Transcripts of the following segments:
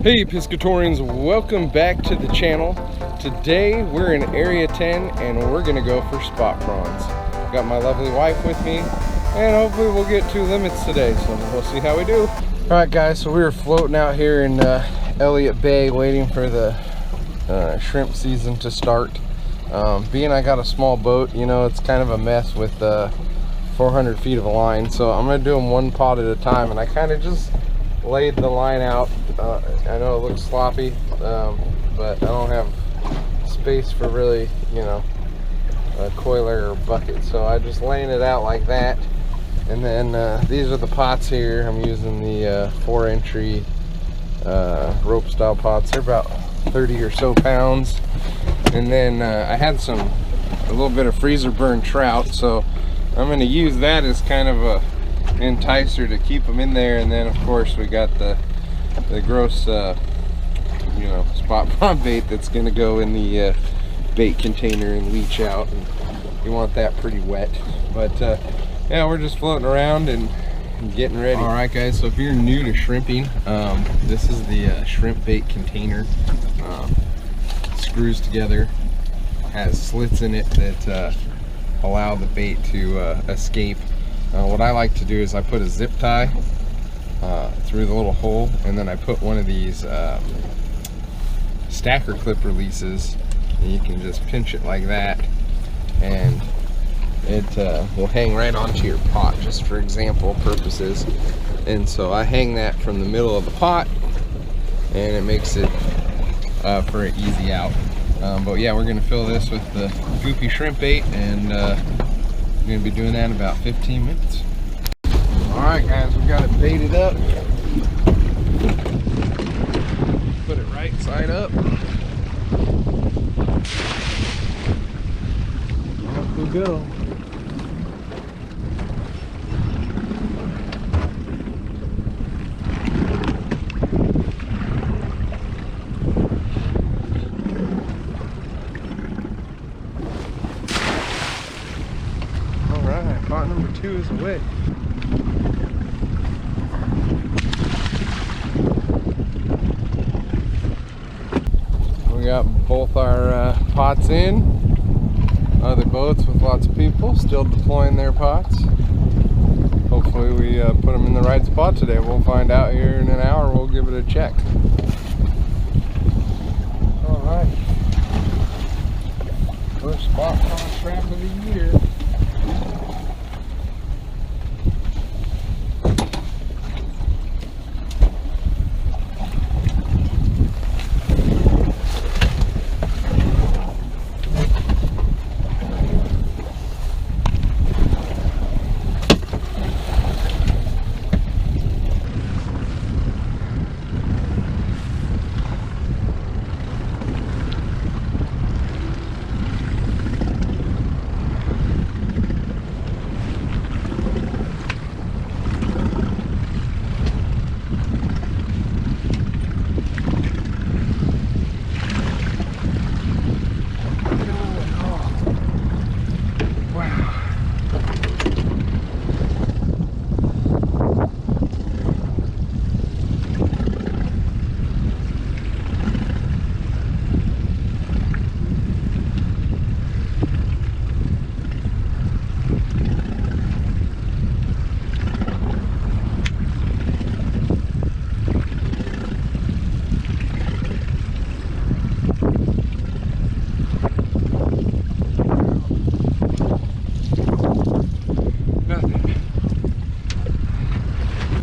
Hey Piscatorians, welcome back to the channel. Today we're in Area 10 and we're gonna go for spot prawns. Got my lovely wife with me and hopefully we'll get 2 limits today, so we'll see how we do. Alright guys, so we were floating out here in Elliot Bay waiting for the shrimp season to start. Being I got a small boat, you know, it's kind of a mess with 400 feet of a line, so I'm gonna do them 1 pot at a time, and I kind of just laid the line out. I know it looks sloppy, but I don't have space for really, you know, a coiler or bucket, so I just laying it out like that. And then these are the pots here. I'm using the 4 entry rope style pots. They're about 30 or so pounds. And then I had a little bit of freezer burn trout, so I'm going to use that as kind of a enticer to keep them in there. And then of course we got the gross you know, spot prawn bait that's going to go in the bait container and leach out, and you want that pretty wet. But yeah, we're just floating around and getting ready. All right guys, so if you're new to shrimping, this is the shrimp bait container. Screws together, has slits in it that allow the bait to escape. What I like to do is I put a zip tie through the little hole, and then I put one of these stacker clip releases, and you can just pinch it like that, and it will hang right onto your pot, just for example purposes. And so I hang that from the middle of the pot, and it makes it for an easy out. But yeah, we're going to fill this with the goopy shrimp bait, and we're going to be doing that in about 15 minutes. Alright guys, we got it baited up. Put it right side up. Off we go. Alright, pot number 2 is away. We got both our pots in. Other boats with lots of people still deploying their pots. Hopefully we put them in the right spot today. We'll find out here in an hour. We'll give it a check. Alright. First spot prawn trap of the year.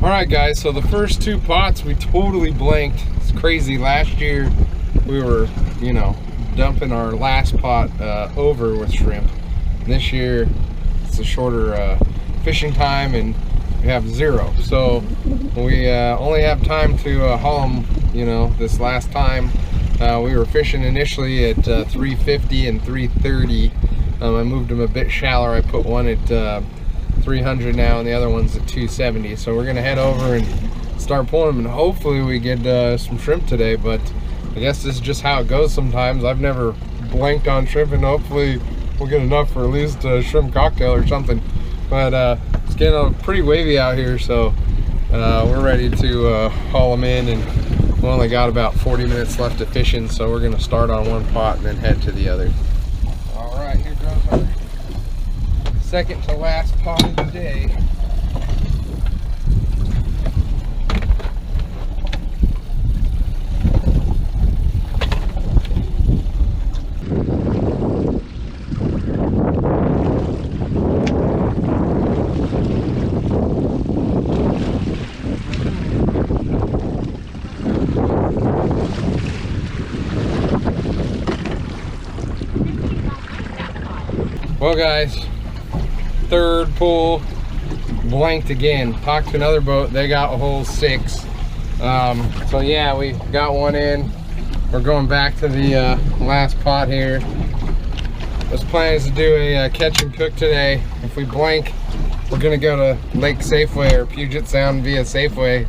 Alright guys, so the first 2 pots we totally blanked. It's crazy. Last year we were, you know, dumping our last pot over with shrimp. This year it's a shorter fishing time and we have 0. So we only have time to haul them, you know, this last time. We were fishing initially at 350 and 330. I moved them a bit shallower. I put one at 300 now and the other one's at 270, so we're gonna head over and start pulling them, and hopefully we get some shrimp today. But I guess this is just how it goes sometimes. I've never blanked on shrimp, and hopefully we'll get enough for at least a shrimp cocktail or something. But it's getting pretty wavy out here, so we're ready to haul them in and We only got about 40 minutes left of fishing, so we're gonna start on one pot and then head to the other. All right, here goes our second to last pot of the day. Well guys, third pull, blanked again. Talked to another boat, they got a whole 6. So yeah, we got one in. We're going back to the last pot here. This plan is to do a catch and cook today. If we blank, we're gonna go to Lake Safeway or Puget Sound via Safeway,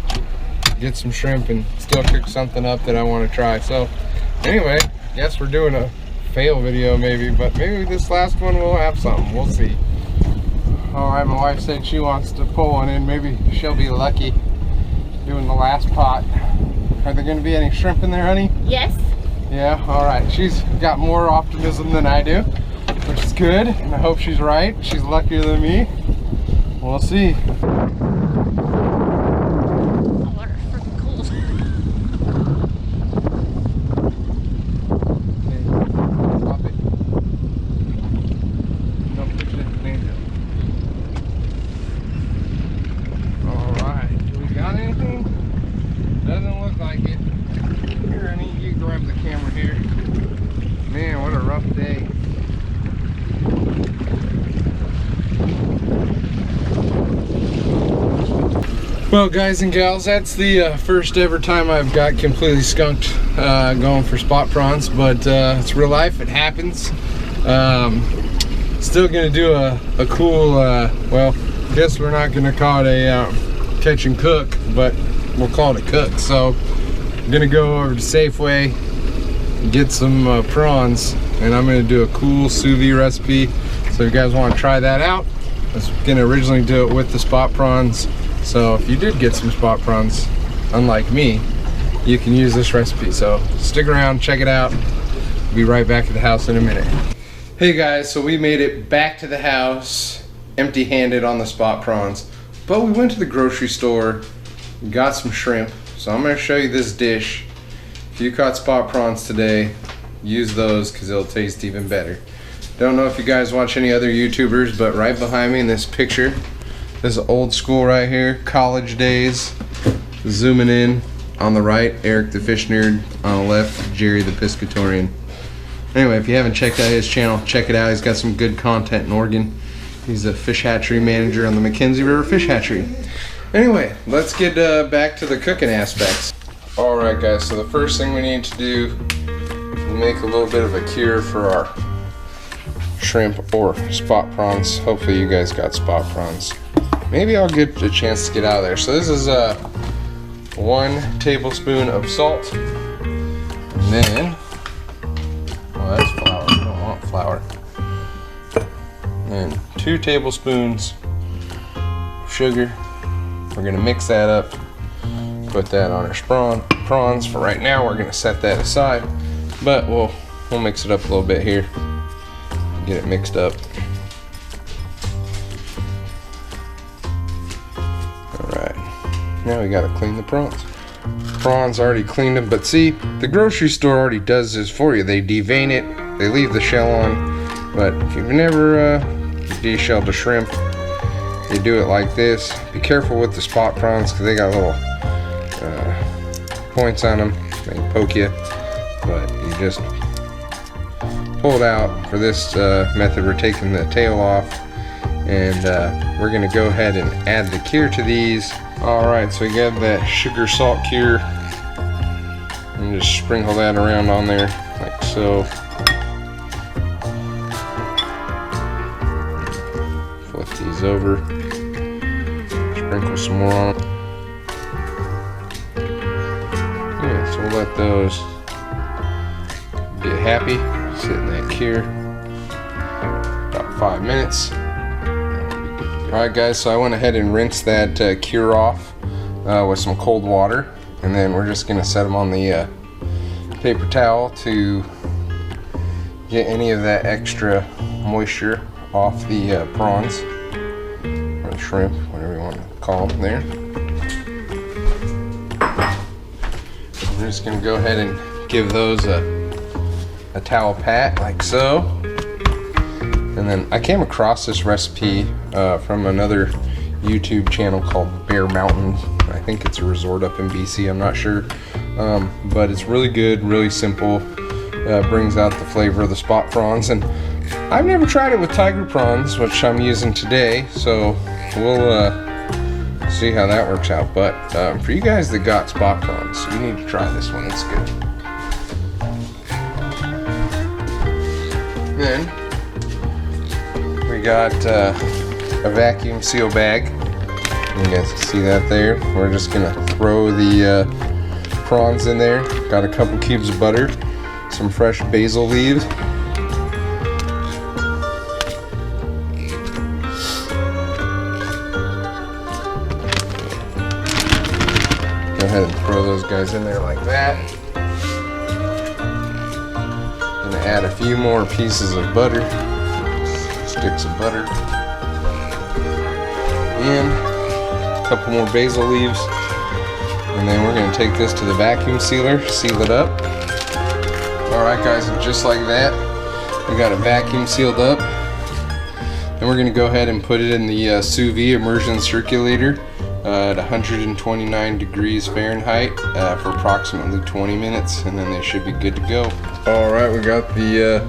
get some shrimp and still cook something up that I want to try. So anyway, guess we're doing a fail video maybe, but maybe this last one will have something. We'll see. All right, my wife said she wants to pull one in. Maybe she'll be lucky doing the last pot. Are there going to be any shrimp in there, honey? Yes. Yeah, all right. She's got more optimism than I do, which is good, and I hope she's right. She's luckier than me. We'll see. Well guys and gals, that's the first ever time I've got completely skunked going for spot prawns, but it's real life, it happens. Still gonna do a cool, well, I guess we're not gonna call it a catch and cook, but we'll call it a cook. So I'm gonna go over to Safeway, get some prawns, and I'm gonna do a cool sous vide recipe. So if you guys wanna try that out, I was gonna originally do it with the spot prawns. So if you did get some spot prawns, unlike me, you can use this recipe. So stick around, check it out. We'll be right back at the house in a minute. Hey guys, so we made it back to the house empty-handed on the spot prawns, but we went to the grocery store, got some shrimp. So I'm gonna show you this dish. If you caught spot prawns today, use those because it'll taste even better. Don't know if you guys watch any other YouTubers, but right behind me in this picture, this is old school right here, college days. Zooming in on the right, Eric the Fish Nerd. On the left, Jerry the Piscatorian. Anyway, if you haven't checked out his channel, check it out. He's got some good content in Oregon. He's a fish hatchery manager on the McKenzie River Fish Hatchery. Anyway, let's get back to the cooking aspects. Alright guys, so the first thing we need to do is make a little bit of a cure for our shrimp or spot prawns. Hopefully you guys got spot prawns. Maybe I'll get a chance to get out of there. So this is 1 tablespoon of salt, and then, well, that's flour. I don't want flour. And 2 tablespoons of sugar. We're gonna mix that up, put that on our prawns. For right now, we're gonna set that aside, but we'll mix it up a little bit here, get it mixed up. Now we gotta clean the prawns. Prawns already cleaned them, but see, the grocery store already does this for you. They devein it, they leave the shell on, but if you've never de-shelled a shrimp, you do it like this. Be careful with the spot prawns because they got little points on them. They can poke you, but you just pull it out. For this method, we're taking the tail off, and we're gonna go ahead and add the cure to these. Alright, so we got that sugar salt cure, and just sprinkle that around on there like so. Flip these over, sprinkle some more on. Yeah, so we'll let those get happy, sit in that cure about 5 minutes. Alright guys, so I went ahead and rinsed that cure off with some cold water. And then we're just gonna set them on the paper towel to get any of that extra moisture off the prawns or the shrimp, whatever you want to call them there. We're just gonna go ahead and give those a towel pat like so. And then I came across this recipe from another YouTube channel called Bear Mountain. I think it's a resort up in BC, I'm not sure. But it's really good, really simple. Brings out the flavor of the spot prawns. And I've never tried it with tiger prawns, which I'm using today. So we'll see how that works out. But for you guys that got spot prawns, you need to try this one, it's good. Then we got a vacuum seal bag. You guys can see that there. We're just gonna throw the prawns in there. Got a couple cubes of butter, some fresh basil leaves. Go ahead and throw those guys in there like that. Gonna add a few more pieces of butter, sticks of butter, and a couple more basil leaves. And then we're gonna take this to the vacuum sealer, seal it up. All right guys, and just like that, we got it vacuum sealed up. Then we're gonna go ahead and put it in the sous vide immersion circulator at 129 degrees Fahrenheit for approximately 20 minutes, and then they should be good to go. All right, we got the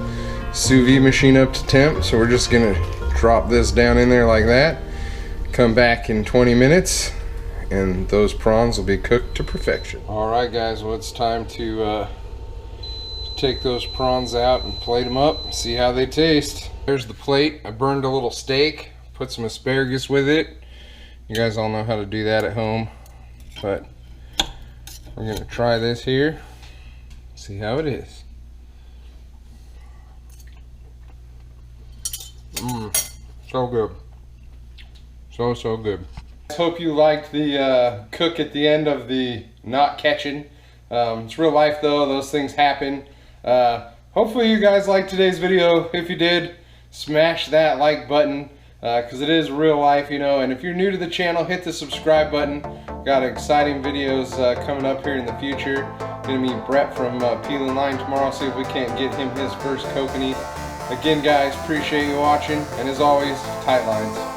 sous vide machine up to temp, so we're just gonna drop this down in there like that. Come back in 20 minutes, and those prawns will be cooked to perfection. All right, guys, well, it's time to take those prawns out and plate them up, see how they taste. There's the plate. I burned a little steak, put some asparagus with it. You guys all know how to do that at home, but we're gonna try this here, see how it is. So good. So good. Hope you liked the cook at the end of the not catching. It's real life though, those things happen. Hopefully you guys liked today's video. If you did, smash that like button, because it is real life, you know. And if you're new to the channel, hit the subscribe button. Got exciting videos coming up here in the future. Gonna meet Brett from Peeling Line tomorrow, see if we can't get him his first kokanee. Again guys, appreciate you watching, and as always, tight lines.